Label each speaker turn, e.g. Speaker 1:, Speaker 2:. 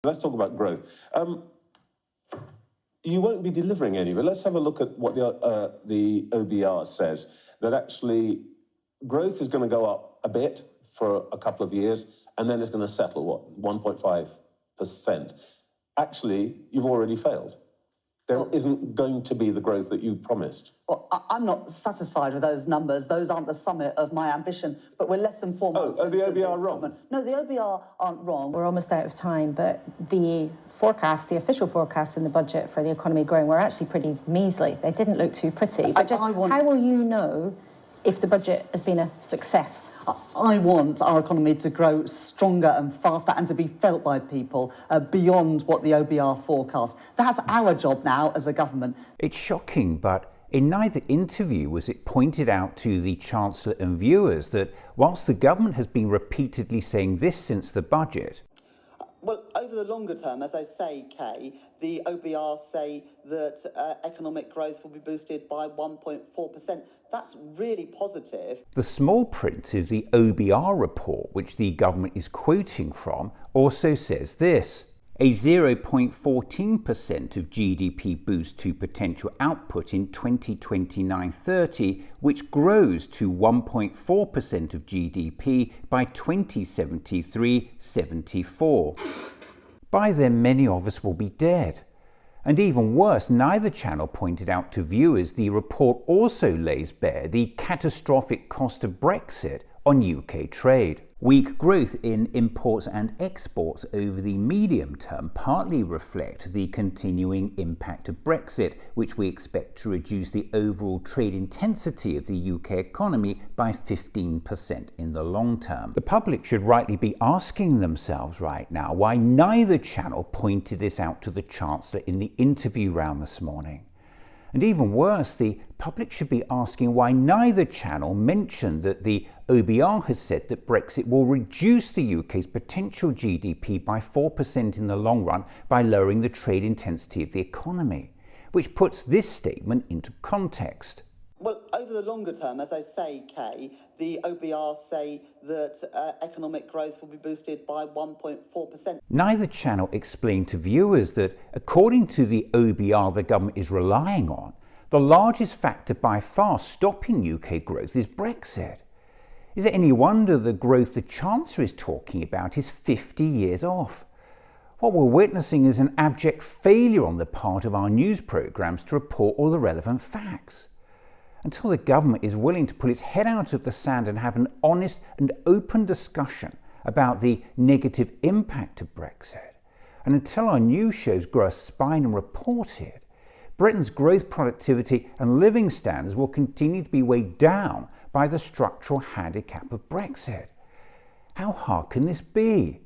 Speaker 1: Let's talk about growth. You won't be delivering any, but let's have a look at what the OBR says, that actually growth is going to go up a bit for a couple of years, and then it's going to settle, 1.5%. Actually, you've already failed. There isn't going to be the growth that you promised.
Speaker 2: Well, I'm not satisfied with those numbers. Those aren't the summit of my ambition, but we're less than 4 months.
Speaker 1: Oh, are the OBR wrong?
Speaker 2: Government. No, the OBR aren't wrong.
Speaker 3: We're almost out of time, but the forecast, the official forecasts in the budget for the economy growing were actually pretty measly. They didn't look too pretty. But how will you know if the budget has been a success?
Speaker 2: I want our economy to grow stronger and faster and to be felt by people beyond what the OBR forecast. That's our job now as a government.
Speaker 4: It's shocking, but in neither interview was it pointed out to the Chancellor and viewers that whilst the government has been repeatedly saying this since the budget,
Speaker 2: well, over the longer term, as I say, Kay, the OBR say that economic growth will be boosted by 1.4%. That's really positive.
Speaker 4: The small print of the OBR report, which the government is quoting from, also says this: a 0.14% of GDP boost to potential output in 2029-30, which grows to 1.4% of GDP by 2073-74. By then, many of us will be dead. And even worse, neither channel pointed out to viewers the report also lays bare the catastrophic cost of Brexit on UK trade. Weak growth in imports and exports over the medium term partly reflect the continuing impact of Brexit, which we expect to reduce the overall trade intensity of the UK economy by 15% in the long term. The public should rightly be asking themselves right now why neither channel pointed this out to the Chancellor in the interview round this morning. And even worse, the public should be asking why neither channel mentioned that the OBR has said that Brexit will reduce the UK's potential GDP by 4% in the long run by lowering the trade intensity of the economy, which puts this statement into context.
Speaker 2: Well, over the longer term, as I say, Kay, the OBR say that economic growth will be boosted by 1.4%.
Speaker 4: Neither channel explained to viewers that, according to the OBR the government is relying on, the largest factor by far stopping UK growth is Brexit. Is it any wonder the growth the Chancellor is talking about is 50 years off? What we're witnessing is an abject failure on the part of our news programmes to report all the relevant facts. Until the government is willing to pull its head out of the sand and have an honest and open discussion about the negative impact of Brexit, and until our news shows grow a spine and report it, Britain's growth, productivity and living standards will continue to be weighed down by the structural handicap of Brexit. How hard can this be?